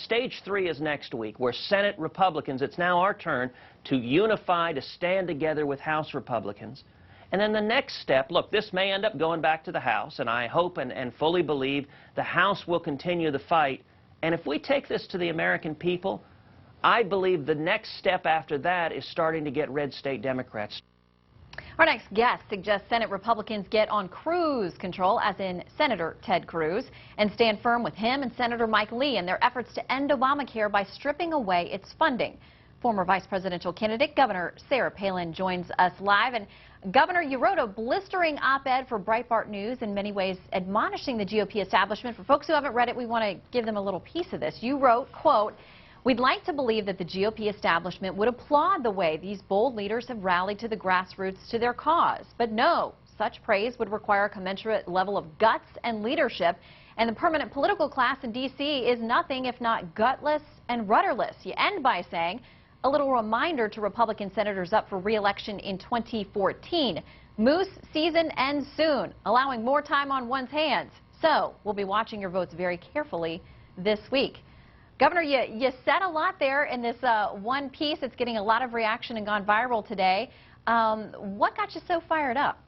stage 3 is next week, where Senate Republicans, it's now our turn to unify, to stand together with House Republicans. And then the next step, look, this may end up going back to the House, and I hope and fully believe the House will continue the fight. And if we take this to the American people, I believe the next step after that is starting to get red state Democrats. Our next guest suggests Senate Republicans get on cruise control, as in Senator Ted Cruz, and stand firm with him and Senator Mike Lee in their efforts to end Obamacare by stripping away its funding. Former vice presidential candidate Governor Sarah Palin joins us live. And Governor, you wrote a blistering op-ed for Breitbart News, in many ways admonishing the GOP establishment. For folks who haven't read it, we want to give them a little piece of this. You wrote, quote, "We'd like to believe that the GOP establishment would applaud the way these bold leaders have rallied to the grassroots to their cause. But no, such praise would require a commensurate level of guts and leadership, and the permanent political class in D.C. is nothing if not gutless and rudderless." You end by saying, a little reminder to Republican senators up for re-election in 2014. Moose season ends soon, allowing more time on one's hands. So we'll be watching your votes very carefully this week. Governor, you said a lot there in this one piece. It's getting a lot of reaction and gone viral today. What got you so fired up?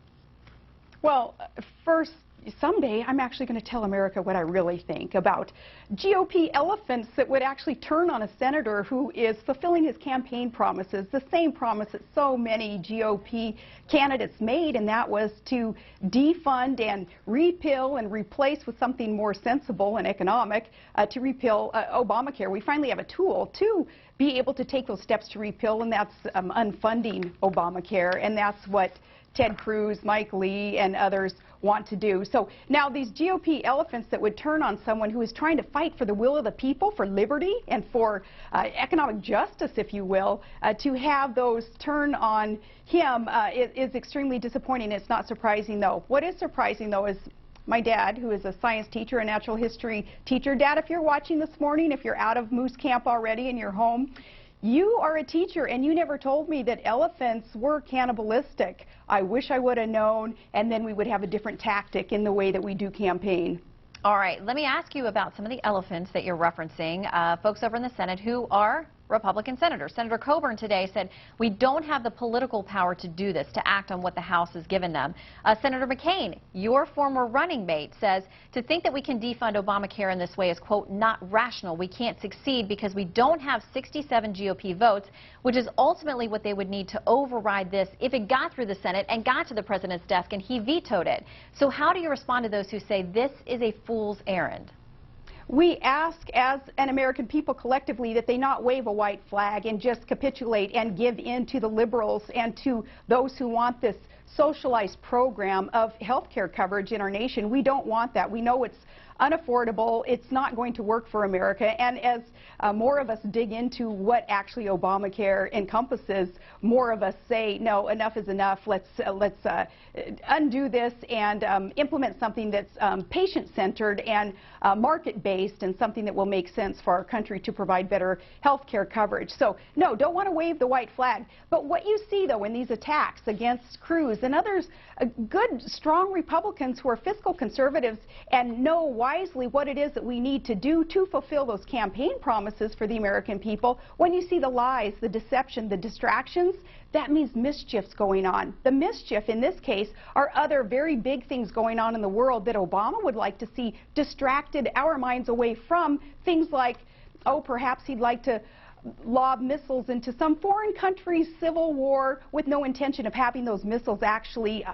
Well, first, someday I'm actually going to tell America what I really think about GOP elephants that would actually turn on a senator who is fulfilling his campaign promises, the same promise that so many GOP candidates made, and that was to defund and repeal and replace with something more sensible and economic, to repeal Obamacare. We finally have a tool to be able to take those steps to repeal, and that's unfunding Obamacare, and that's what Ted Cruz, Mike Lee, and others want to do. So now these GOP elephants that would turn on someone who is trying to fight for the will of the people, for liberty, and for economic justice, if you will, to have those turn on him is extremely disappointing. It's not surprising, though. What is surprising, though, is my dad, who is a science teacher, a natural history teacher. Dad, if you're watching this morning, if you're out of Moose Camp already and you're home, you are a teacher, and you never told me that elephants were cannibalistic. I wish I would have known, and then we would have a different tactic in the way that we do campaign. All right, let me ask you about some of the elephants that you're referencing, folks over in the Senate who are Republican senators. Senator Coburn today said, we don't have the political power to do this, to act on what the House has given them. Senator McCain, your former running mate, says to think that we can defund Obamacare in this way is, quote, not rational. We can't succeed because we don't have 67 GOP votes, which is ultimately what they would need to override this if it got through the Senate and got to the president's desk and he vetoed it. So how do you respond to those who say this is a fool's errand? We ask as an American people collectively that they not wave a white flag and just capitulate and give in to the liberals and to those who want this socialized program of health care coverage in our nation. We don't want that. We know it's unaffordable. It's not going to work for America. And as more of us dig into what actually Obamacare encompasses, more of us say, no, enough is enough. Let's undo this and implement something that's patient-centered and market-based, and something that will make sense for our country to provide better health care coverage. So, no, don't want to wave the white flag. But what you see, though, in these attacks against Cruz and others, good, strong Republicans who are fiscal conservatives and know wisely what it is that we need to do to fulfill those campaign promises for the American people, when you see the lies, the deception, the distractions, that means mischief's going on. The mischief in this case are other very big things going on in the world that Obama would like to see distracted our minds away from, things like, oh, perhaps he'd like to lob missiles into some foreign country's civil war with no intention of having those missiles actually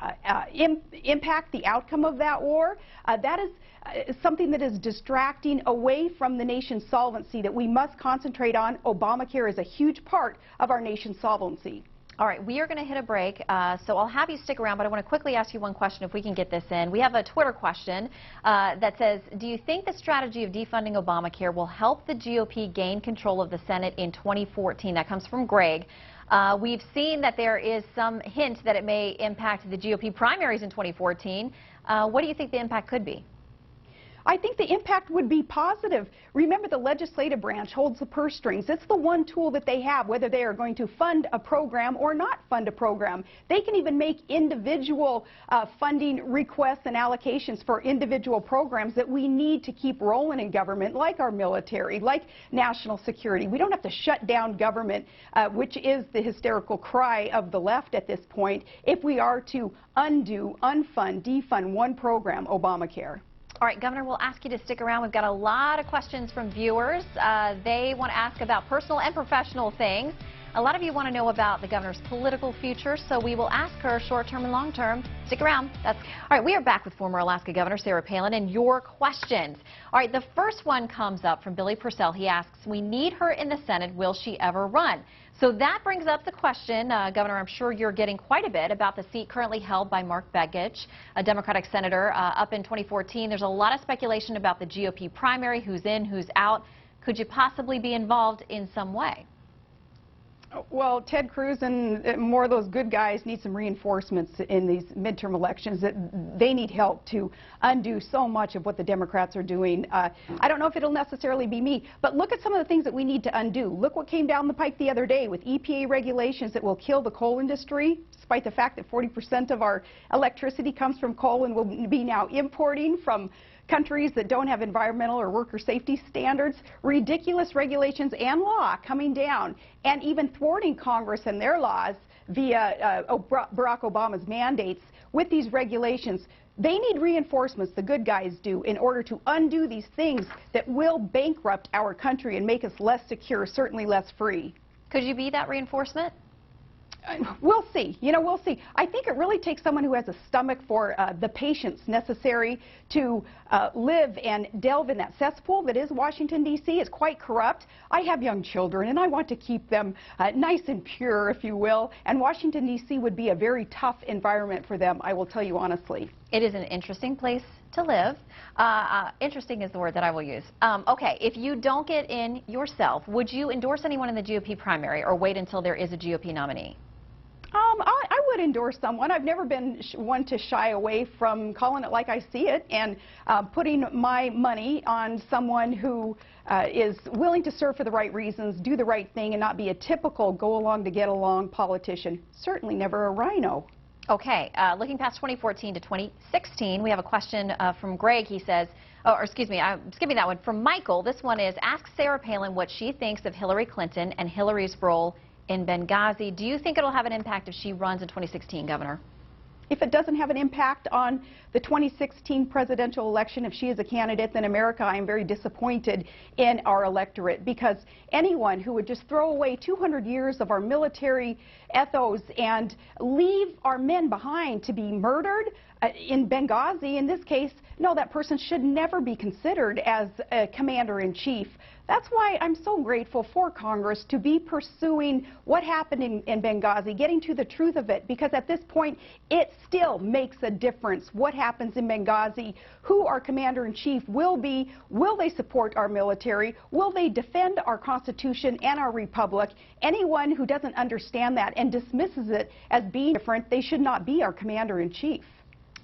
impact the outcome of that war. That is something that is distracting away from the nation's solvency that we must concentrate on. Obamacare is a huge part of our nation's solvency. All right, we are going to hit a break, so I'll have you stick around, but I want to quickly ask you one question if we can get this in. We have a Twitter question that says, do you think the strategy of defunding Obamacare will help the GOP gain control of the Senate in 2014? That comes from Greg. We've seen that there is some hint that it may impact the GOP primaries in 2014. What do you think the impact could be? I think the impact would be positive. Remember, the legislative branch holds the purse strings. It's the one tool that they have, whether they are going to fund a program or not fund a program. They can even make individual funding requests and allocations for individual programs that we need to keep rolling in government, like our military, like national security. We don't have to shut down government, which is the hysterical cry of the left at this point, if we are to undo, unfund, defund one program, Obamacare. All right, Governor, we'll ask you to stick around. We've got a lot of questions from viewers. They want to ask about personal and professional things. A lot of you want to know about the governor's political future, so we will ask her short-term and long-term. Stick around. All right, we are back with former Alaska Governor Sarah Palin and your questions. All right, the first one comes up from Billy Purcell. He asks, we need her in the Senate. Will she ever run? So that brings up the question, Governor, I'm sure you're getting quite a bit about the seat currently held by Mark Begich, a Democratic senator, up in 2014. There's a lot of speculation about the GOP primary, who's in, who's out. Could you possibly be involved in some way? Well, Ted Cruz and more of those good guys need some reinforcements in these midterm elections. They need help to undo so much of what the Democrats are doing. I don't know if it'll necessarily be me, but look at some of the things that we need to undo. Look what came down the pike the other day with EPA regulations that will kill the coal industry, despite the fact that 40% of our electricity comes from coal and will be now importing from countries that don't have environmental or worker safety standards. Ridiculous regulations and law coming down, and even thwarting Congress and their laws via Barack Obama's mandates with these regulations. They need reinforcements, the good guys do, in order to undo these things that will bankrupt our country and make us less secure, certainly less free. Could you be that reinforcement? We'll see. You know, we'll see. I think it really takes someone who has a stomach for the patience necessary to live and delve in that cesspool that is Washington, D.C. It's quite corrupt. I have young children, and I want to keep them nice and pure, if you will. And Washington, D.C. would be a very tough environment for them, I will tell you honestly. It is an interesting place to live. Interesting is the word that I will use. Okay, if you don't get in yourself, would you endorse anyone in the GOP primary or wait until there is a GOP nominee? I would endorse someone. I've never been one to shy away from calling it like I see it and putting my money on someone who is willing to serve for the right reasons, do the right thing, and not be a typical go-along-to-get-along politician. Certainly never a rhino. Okay, looking past 2014 to 2016, we have a question from Greg. He says, or excuse me, I'm skipping that one. From Michael, this one is, ask Sarah Palin what she thinks of Hillary Clinton and Hillary's role in Benghazi. Do you think it'll have an impact if she runs in 2016, Governor? If it doesn't have an impact on the 2016 presidential election, if she is a candidate, then America, I am very disappointed in our electorate, because anyone who would just throw away 200 years of our military ethos and leave our men behind to be murdered in Benghazi, in this case, no, that person should never be considered as a commander-in-chief. That's why I'm so grateful for Congress to be pursuing what happened in Benghazi, getting to the truth of it, because at this point, it still makes a difference what happens in Benghazi, who our commander-in-chief will be, will they support our military, will they defend our Constitution and our republic. Anyone who doesn't understand that and dismisses it as being different, they should not be our commander-in-chief.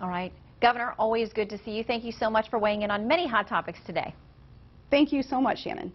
All right. Governor, always good to see you. Thank you so much for weighing in on many hot topics today. Thank you so much, Shannon.